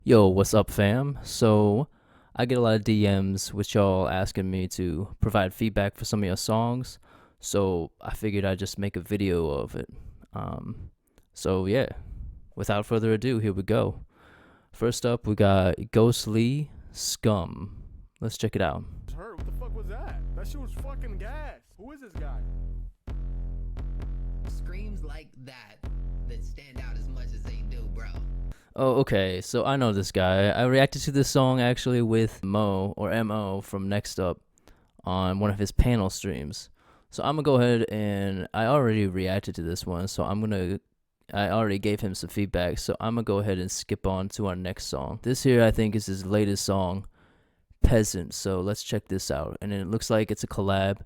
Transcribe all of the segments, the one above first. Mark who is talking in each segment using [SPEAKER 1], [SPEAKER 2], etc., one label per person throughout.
[SPEAKER 1] Yo, what's up, fam? So, I get a lot of DMs with y'all asking me to provide feedback for some of your songs. So, I figured I'd just make a video of it. Um, yeah, without further ado, here we go. First up, we got Ghostly Scum. Let's check it out.
[SPEAKER 2] Hurt. What the fuck was that? That shit was fucking gas. Who is this guy?
[SPEAKER 3] Screams like that stand out as much as they do, bro.
[SPEAKER 1] Oh, okay. So I know this guy. I reacted to this song actually with Mo or Mo from Next Up on one of his panel streams. So I'm gonna go ahead and I already reacted to this one, so I already gave him some feedback, so I'm gonna go ahead and skip on to our next song. This here I think is his latest song, Peasant. So let's check this out. And it looks like it's a collab.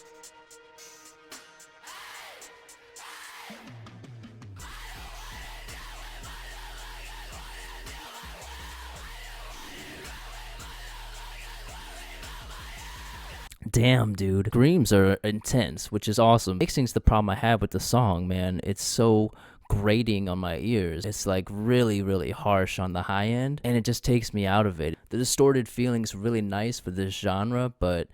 [SPEAKER 1] Damn, dude. Screams are intense, which is awesome. Mixing's the problem I have with the song, man. It's so grating on my ears. It's like really, really harsh on the high end, and it just takes me out of it. The distorted feeling's really nice for this genre, but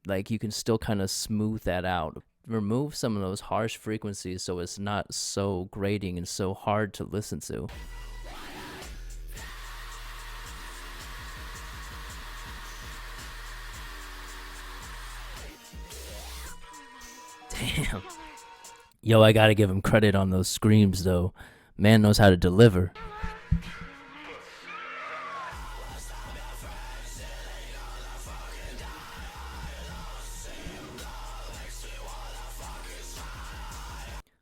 [SPEAKER 1] like you can still kind of smooth that out. Remove some of those harsh frequencies so it's not so grating and so hard to listen to. Damn. Yo, I gotta give him credit on those screams though. Man knows how to deliver.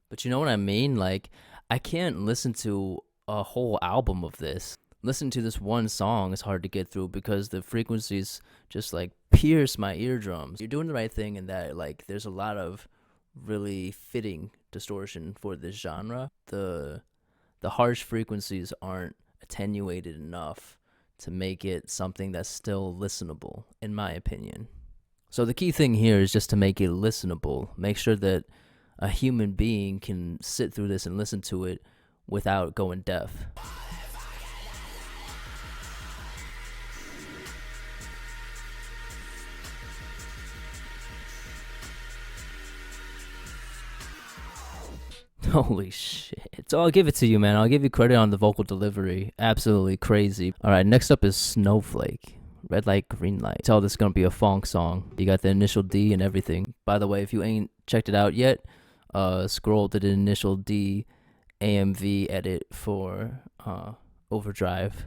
[SPEAKER 1] But you know what I mean? Like, I can't listen to a whole album of this. Listening to this one song is hard to get through because the frequencies just like pierce my eardrums. You're doing the right thing in that like there's a lot of really fitting distortion for this genre. The harsh frequencies aren't attenuated enough to make it something that's still listenable, in my opinion. So the key thing here is just to make it listenable. Make sure that a human being can sit through this and listen to it without going deaf. Holy shit. So I'll give it to you, man. I'll give you credit on the vocal delivery. Absolutely crazy. All right, next up is Snowflake. Red light, green light. Tell this is gonna be a funk song. You got the initial D and everything. By the way, if you ain't checked it out yet, scroll to the initial D AMV edit for Overdrive.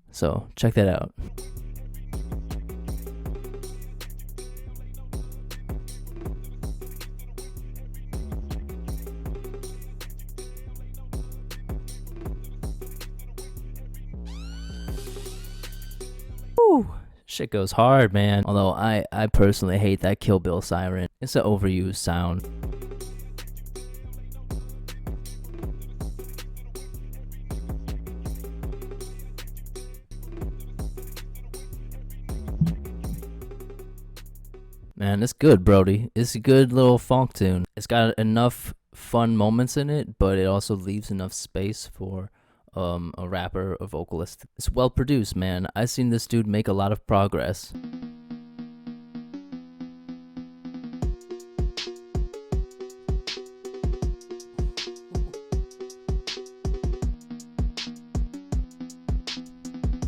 [SPEAKER 1] So check that out. Woo! Shit goes hard, man. Although I personally hate that Kill Bill siren. It's an overused sound. Man, it's good, Brody. It's a good little funk tune. It's got enough fun moments in it, but it also leaves enough space for a rapper or vocalist. It's well produced, man. I've seen this dude make a lot of progress.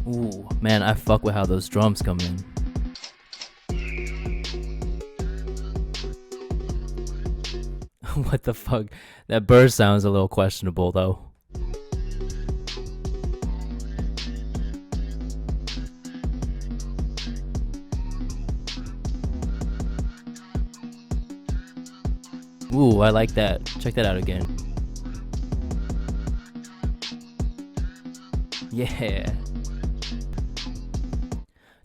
[SPEAKER 1] Ooh, man, I fuck with how those drums come in. What the fuck? That bird sounds a little questionable, though. Ooh, I like that. Check that out again. Yeah.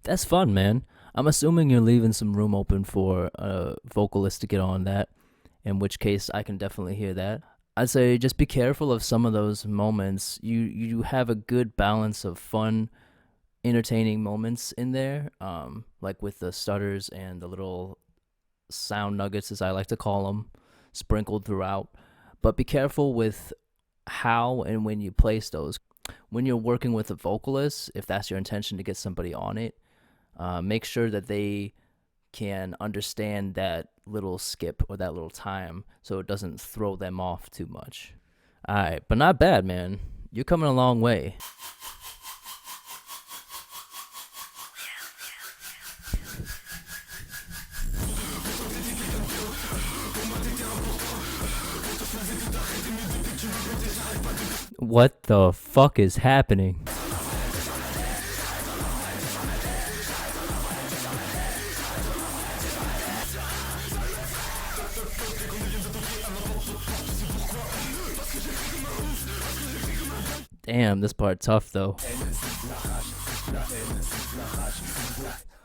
[SPEAKER 1] That's fun, man. I'm assuming you're leaving some room open for a vocalist to get on that, in which case I can definitely hear that. I'd say just be careful of some of those moments. You have a good balance of fun, entertaining moments in there, like with the stutters and the little sound nuggets, as I like to call them, sprinkled throughout. But be careful with how and when you place those. when you're working with a vocalist, if that's your intention to get somebody on it, make sure that they can understand that little skip or that little time so it doesn't throw them off too much. All right, but not bad, man. You're coming a long way. What the fuck is happening? Damn, this part tough though.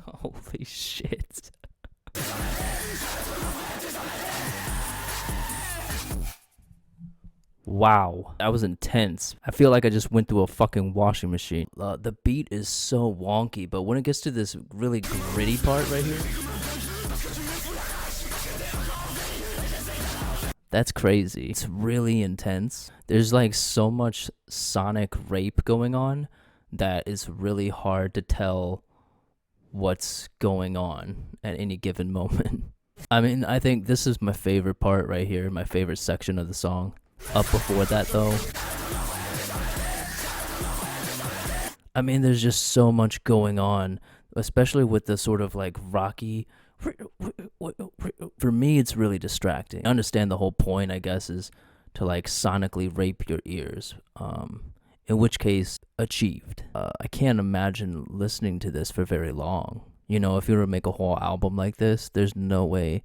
[SPEAKER 1] Holy shit. Wow, that was intense. I feel like I just went through a fucking washing machine. The beat is so wonky, but when it gets to this really gritty part right here, that's crazy. It's really intense. There's like so much sonic rape going on that it's really hard to tell what's going on at any given moment. I mean, I think this is my favorite part right here, my favorite section of the song. Up before that though, I mean, there's just so much going on, especially with the sort of like rocky. For me, it's really distracting. I understand the whole point, I guess, is to like sonically rape your ears. In which case, achieved. I can't imagine listening to this for very long. You know, if you were to make a whole album like this, there's no way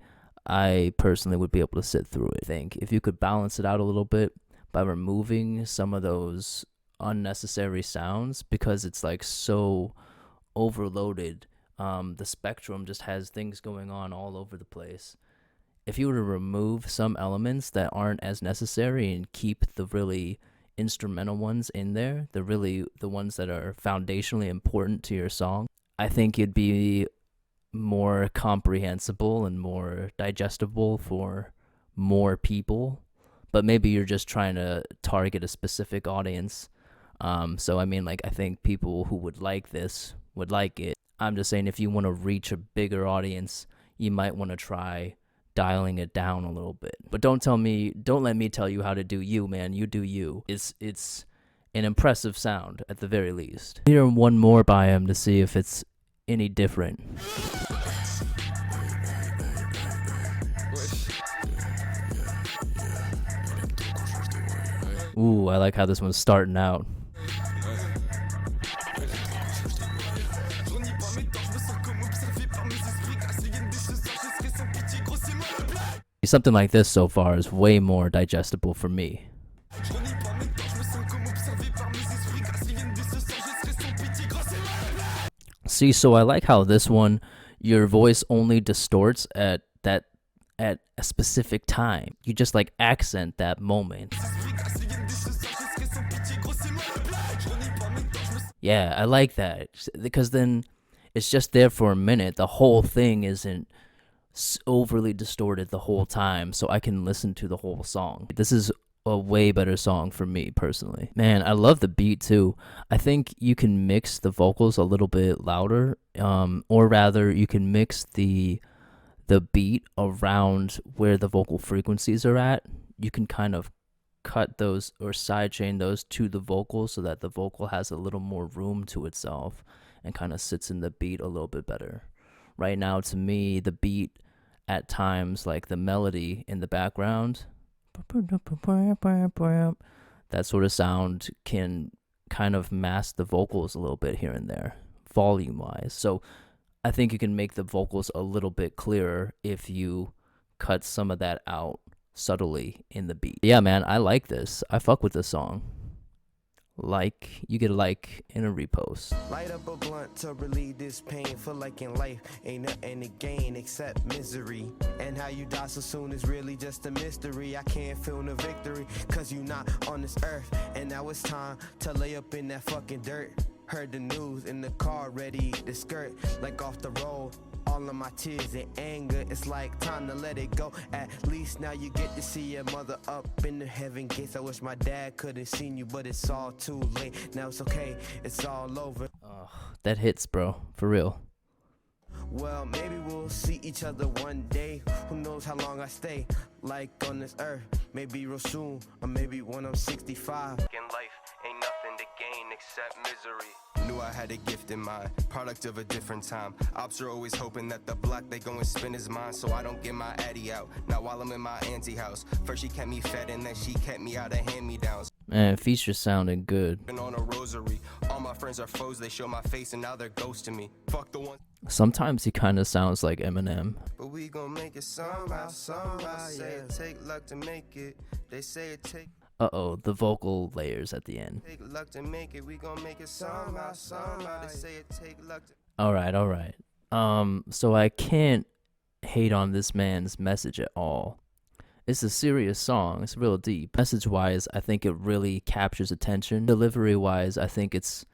[SPEAKER 1] I personally would be able to sit through it. I think if you could balance it out a little bit by removing some of those unnecessary sounds, because it's like so overloaded. The spectrum just has things going on all over the place. If you were to remove some elements that aren't as necessary and keep the really instrumental ones in there, the ones that are foundationally important to your song, I think it'd be more comprehensible and more digestible for more people. But maybe you're just trying to target a specific audience. So I mean, like, I think people who would like this would like it. I'm just saying, if you want to reach a bigger audience, you might want to try dialing it down a little bit. But don't let me tell you how to do you, man. You do you. It's an impressive sound at the very least. Hear one more by him to see if it's any different. Ooh, I like how this one's starting out. Something like this so far is way more digestible for me. See, so I like how this one, your voice only distorts at a specific time. You just like accent that moment. Yeah, I like that, because then it's just there for a minute. The whole thing isn't overly distorted the whole time, so I can listen to the whole song. This is a way better song for me personally. Man, I love the beat too. I think you can mix the vocals a little bit louder, or rather you can mix the beat around where the vocal frequencies are at. You can kind of cut those or sidechain those to the vocal so that the vocal has a little more room to itself and kind of sits in the beat a little bit better. Right now, to me, the beat at times, like the melody in the background, that sort of sound can kind of mask the vocals a little bit here and there, volume-wise. So I think you can make the vocals a little bit clearer if you cut some of that out subtly in the beat. Yeah, man, I like this. I fuck with this song. Like, you get a like and a repost.
[SPEAKER 4] Light up a blunt to relieve this pain. Feel like in life ain't nothing to gain except misery. And how you die so soon is really just a mystery. I can't feel no victory, cause you not on this earth. And now it's time to lay up in that fucking dirt. Heard the news in the car, ready to skirt like off the road. All of my tears and anger, it's like time to let it go. At least now you get to see your mother up in the heaven gates. I wish my dad could have seen you, but it's all too late. Now it's okay, it's all over.
[SPEAKER 1] Oh, that hits, bro. For real.
[SPEAKER 4] Well, maybe we'll see each other one day. Who knows how long I stay, like on this earth. Maybe real soon, or maybe when I'm 65. In life, ain't nothing to gain except misery. Knew I had a gift in mind, product of a different time. Ops are always hoping that the block they go and spin is mine, so I don't get my addy out. Now while I'm in my auntie house, first she kept me fed and then she kept me out of hand-me-downs.
[SPEAKER 1] Man, Feature sounded good.
[SPEAKER 4] Been on a rosary, all my friends are foes, they show my face and now they're ghosting me. Fuck the one.
[SPEAKER 1] Sometimes he kind of sounds like Eminem.
[SPEAKER 4] But we gon' make it somehow, say it take luck to make it. They say it take
[SPEAKER 1] Uh-oh, the vocal layers at the end.
[SPEAKER 4] luck to make it. We gon' make it somehow. They say it take luck to.
[SPEAKER 1] All right. So I can't hate on this man's message at all. It's a serious song. It's real deep. Message-wise, I think it really captures attention. Delivery-wise, I think it's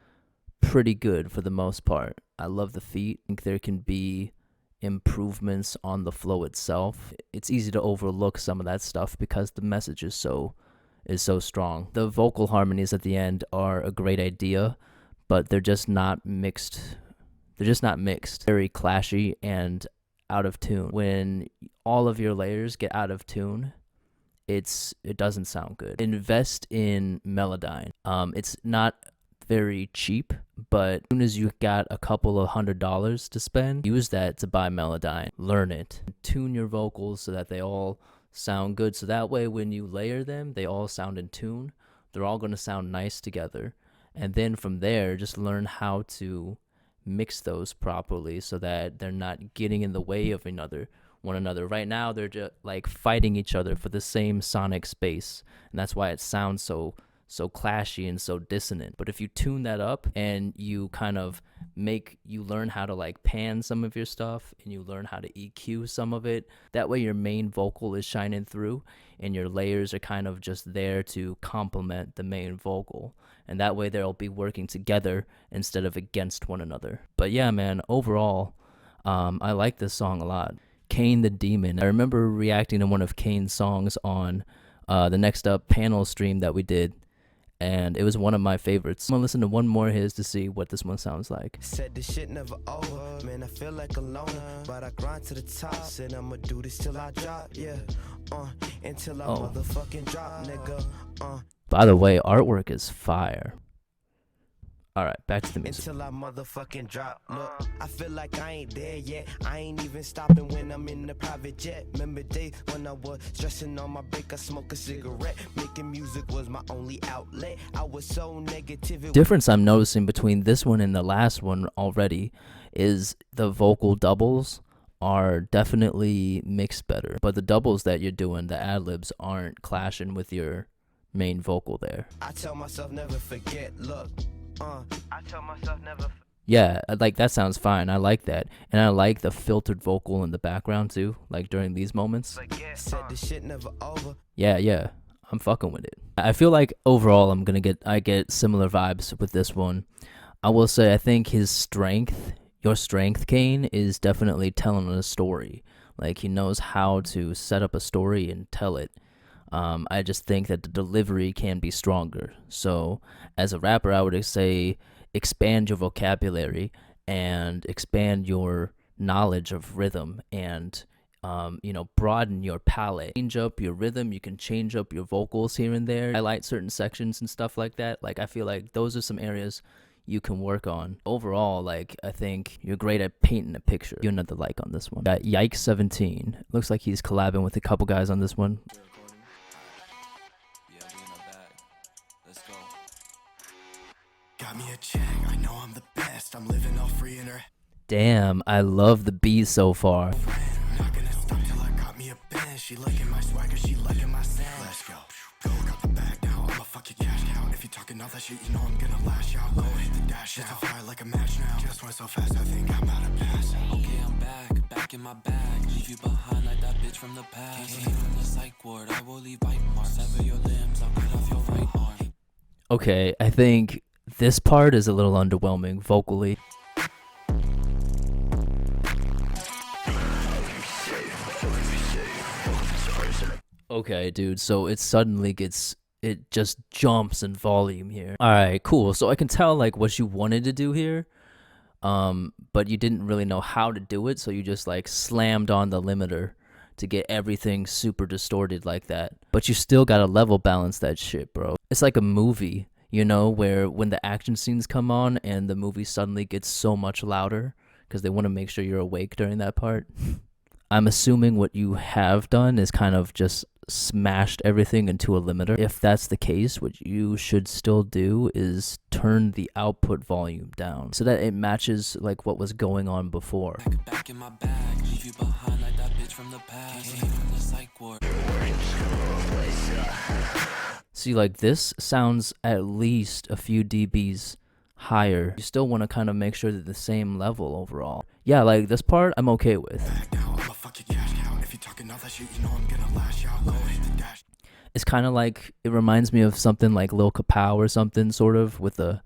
[SPEAKER 1] pretty good for the most part. I love the feat. I think there can be improvements on the flow itself. It's easy to overlook some of that stuff because the message is so strong. The vocal harmonies at the end are a great idea, but they're just not mixed. Very clashy and out of tune. When all of your layers get out of tune, it doesn't sound good. Invest in Melodyne. It's not very cheap, but as soon as you got a couple of $100 to spend, use that to buy Melodyne. Learn it. Tune your vocals so that they all sound good, so that way when you layer them, they all sound in tune. They're all going to sound nice together, and then from there, just learn how to mix those properly so that they're not getting in the way of one another. Right now, they're just like fighting each other for the same sonic space, and that's why it sounds so clashy and so dissonant. But if you tune that up and you kind of you learn how to like pan some of your stuff and you learn how to EQ some of it, that way your main vocal is shining through and your layers are kind of just there to complement the main vocal, and that way they'll be working together instead of against one another. But yeah, man, overall I like this song a lot. Kane the Demon. I remember reacting to one of Kane's songs on the Next Up panel stream that we did, and it was one of my favorites. I'm gonna listen to one more of his to see what this one sounds like.
[SPEAKER 4] Said this shit never over, man, I feel like a loner, but I grind to the top, said I'ma do this till I drop, yeah, until I motherfucking drop, nigga,
[SPEAKER 1] By the way, artwork is fire. All right, back to the music.
[SPEAKER 4] Until I motherfucking drop. Look, I feel like I ain't there yet. I ain't even stopping when I'm in the private jet. Remember days when I was stressing on my break, I smoke a cigarette. Making music was my only outlet. I was so negative.
[SPEAKER 1] Difference I'm noticing between this one and the last one already is the vocal doubles are definitely mixed better. But the doubles that you're doing, the ad-libs, aren't clashing with your main vocal there.
[SPEAKER 4] I tell myself never forget, look. I tell myself never.
[SPEAKER 1] Yeah, like that sounds fine. I like that, and I like the filtered vocal in the background too. Like during these moments.
[SPEAKER 4] Said this shit never over.
[SPEAKER 1] Yeah, I'm fucking with it. I feel like overall I get similar vibes with this one. I will say I think your strength, Kane, is definitely telling a story. Like he knows how to set up a story and tell it. I just think that the delivery can be stronger. So as a rapper, I would say expand your vocabulary and expand your knowledge of rhythm and, broaden your palette. Change up your rhythm. You can change up your vocals here and there. Highlight certain sections and stuff like that. Like I feel like those are some areas you can work on. Overall, like I think you're great at painting a picture. You another like on this one. Got Yike17. Looks like he's collabing with a couple guys on this one.
[SPEAKER 5] Got me a check, I know I'm the best. I'm living all free in her.
[SPEAKER 1] Damn, I love the beat so far.
[SPEAKER 5] Not gonna stop till I got me a Benz. She liking my swagger, she liking my sound. Let's go. Go, got the bag now. I'ma fuck your cash count. If you talking all that shit, you know I'm gonna lash out. Go hit the dash out. Just a fire like a match now. Just went so fast, I think I'm out of pass.
[SPEAKER 6] Okay, I'm back in my bag. Leave you behind like that bitch from the past. Came from the psych ward, I will leave bite marks. Sever your limbs, I'll cut off your right arm.
[SPEAKER 1] Okay, I think This part is a little underwhelming vocally. Okay, dude, so it just jumps in volume here. Alright, cool. So I can tell like what you wanted to do here. But you didn't really know how to do it, so you just like slammed on the limiter to get everything super distorted like that. But you still gotta level balance that shit, bro. It's like a movie, you know, where when the action scenes come on and the movie suddenly gets so much louder because they want to make sure you're awake during that part. I'm assuming what you have done is kind of just smashed everything into a limiter. If that's the case, what you should still do is turn the output volume down so that it matches like what was going on before.
[SPEAKER 6] Back in my bag, leave you behind like that bitch from the past. Can't hate on the psych ward.
[SPEAKER 1] See, like this sounds at least a few dBs higher. You still want to kind of make sure that the same level overall. Yeah, like this part I'm okay with. It's kind of like, it reminds me of something like Lil Kapow or something, sort of, with a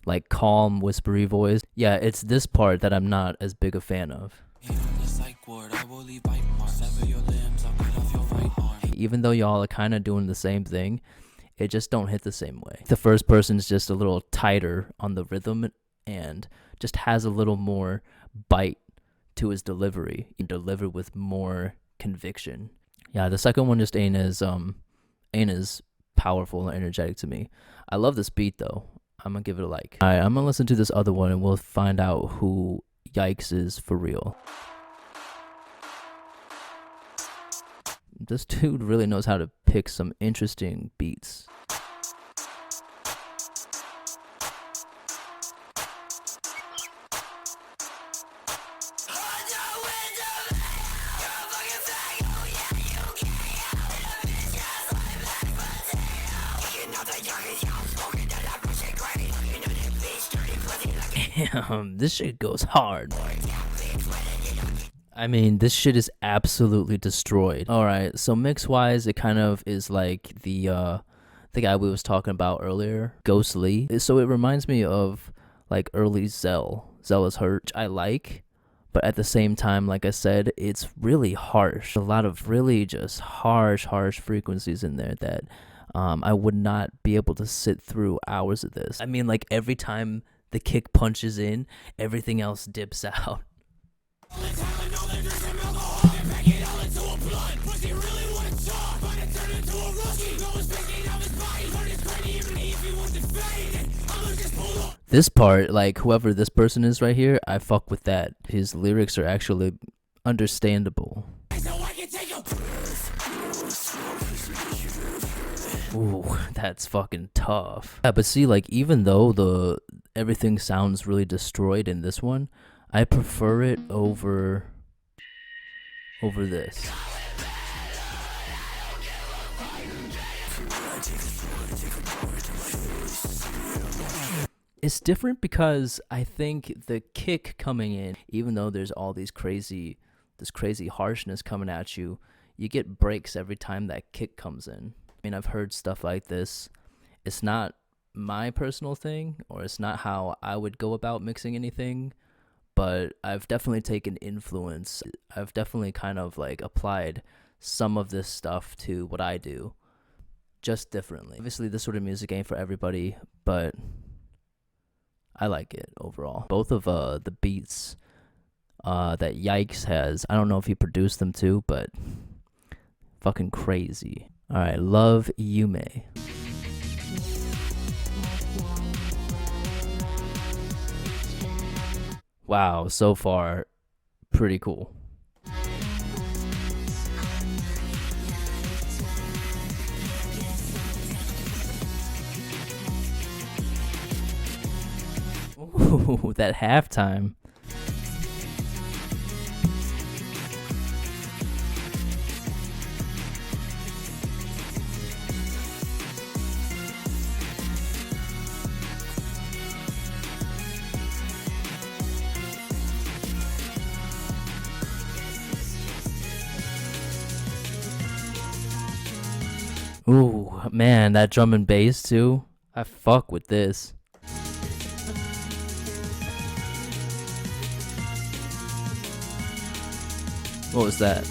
[SPEAKER 1] like calm whispery voice. Yeah, it's this part that I'm not as big a fan of. Even though y'all are kind of doing the same thing, it just don't hit the same way. The first person's just a little tighter on the rhythm and just has a little more bite to his delivery. He delivered with more conviction. Yeah, the second one just ain't as powerful and energetic to me. I love this beat though. I'm gonna give it a like. Alright, I'm gonna listen to this other one and we'll find out who Yikes is for real. This dude really knows how to pick some interesting beats. Damn, this shit goes hard. I mean, this shit is absolutely destroyed. Alright, so mix-wise, it kind of is like the guy we was talking about earlier, Ghost Lee. So it reminds me of like early Zell. Zell is Hurt, which I like, but at the same time, like I said, it's really harsh. A lot of really just harsh frequencies in there that I would not be able to sit through hours of this. I mean, like every time the kick punches in, everything else dips out. This part, like whoever this person is right here, I fuck with that. His lyrics are actually understandable. Ooh, that's fucking tough. Yeah, but see, like even though everything sounds really destroyed in this one, I prefer it over this. It's different because I think the kick coming in, even though there's all this crazy harshness coming at you, you get breaks every time that kick comes in. I mean, I've heard stuff like this. It's not my personal thing, or it's not how I would go about mixing anything, but I've definitely taken influence. I've definitely kind of like applied some of this stuff to what I do, just differently. Obviously, this sort of music ain't for everybody, but I like it overall. Both of the beats that Yikes has, I don't know if he produced them too, but fucking crazy. Alright, Love Yume. Wow, so far, pretty cool. Ooh, that halftime. Ooh, man, that drum and bass too. I fuck with this. What was that?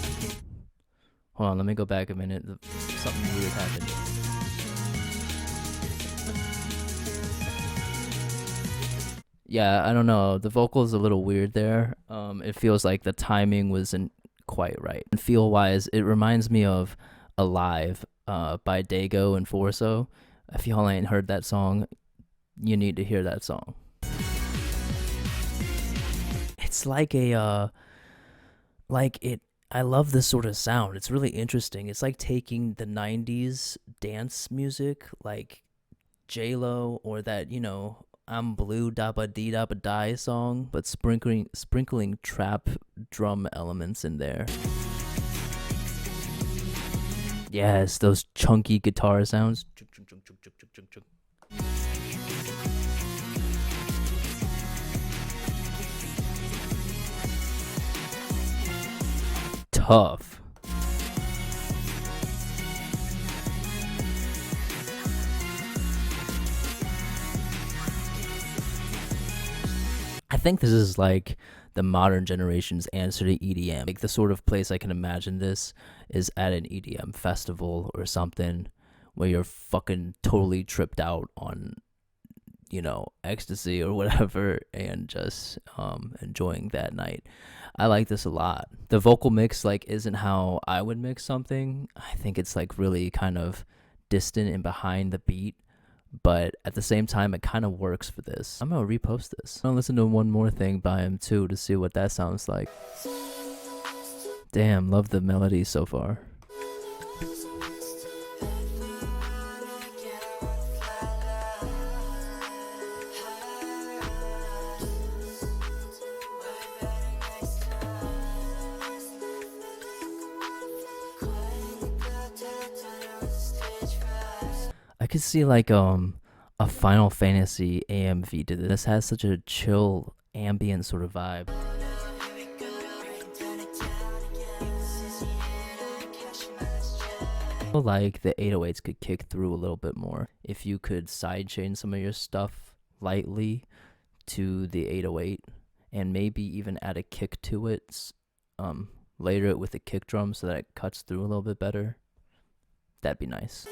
[SPEAKER 1] Hold on, let me go back a minute. Something weird happened. Yeah, I don't know. The vocal is a little weird there. It feels like the timing wasn't quite right. And feel wise, it reminds me of Alive by Dago and Forso. If y'all ain't heard that song, you need to hear that song. It's like I love this sort of sound. It's really interesting. It's like taking the 90s dance music, like J-Lo or that, I'm Blue Dabba Dee Dabba Die song, but sprinkling trap drum elements in there. Yes, those chunky guitar sounds. Tough. I think this is like the modern generation's answer to EDM. Like the sort of place I can imagine this is at an EDM festival or something where you're fucking totally tripped out on, ecstasy or whatever and just enjoying that night. I like this a lot. The vocal mix isn't how I would mix something. I think it's really kind of distant and behind the beat, but at the same time it kind of works for this. I'm gonna repost this. I'm gonna listen to one more thing by him too to see what that sounds like. Damn, love the melody so far. I could see a Final Fantasy AMV to this. This has such a chill ambient sort of vibe. I feel like the 808s could kick through a little bit more if you could sidechain some of your stuff lightly to the 808 and maybe even add a kick to it, later it with a kick drum so that it cuts through a little bit better. That'd be nice.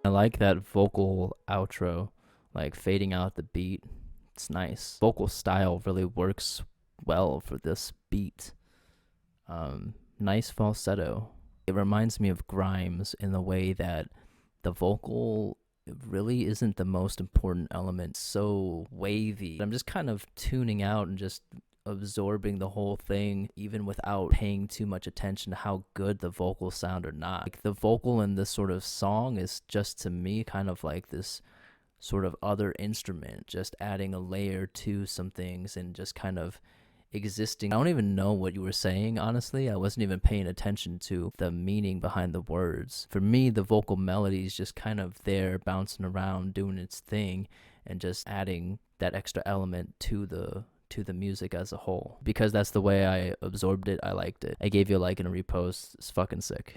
[SPEAKER 1] I like that vocal outro, fading out the beat. It's nice. Vocal style really works well for this beat. Nice falsetto. It reminds me of Grimes in the way that the vocal really isn't the most important element. So wavy. I'm just kind of tuning out and just absorbing the whole thing, even without paying too much attention to how good the vocals sound or not. The vocal in this sort of song is just, to me, kind of like this sort of other instrument, just adding a layer to some things and just kind of existing. I don't even know what you were saying, honestly. I wasn't even paying attention to the meaning behind the words. For me, the vocal melody is just kind of there, bouncing around, doing its thing, and just adding that extra element to the music as a whole. Because that's the way I absorbed it. I liked it. I gave you a like and a repost. It's fucking sick.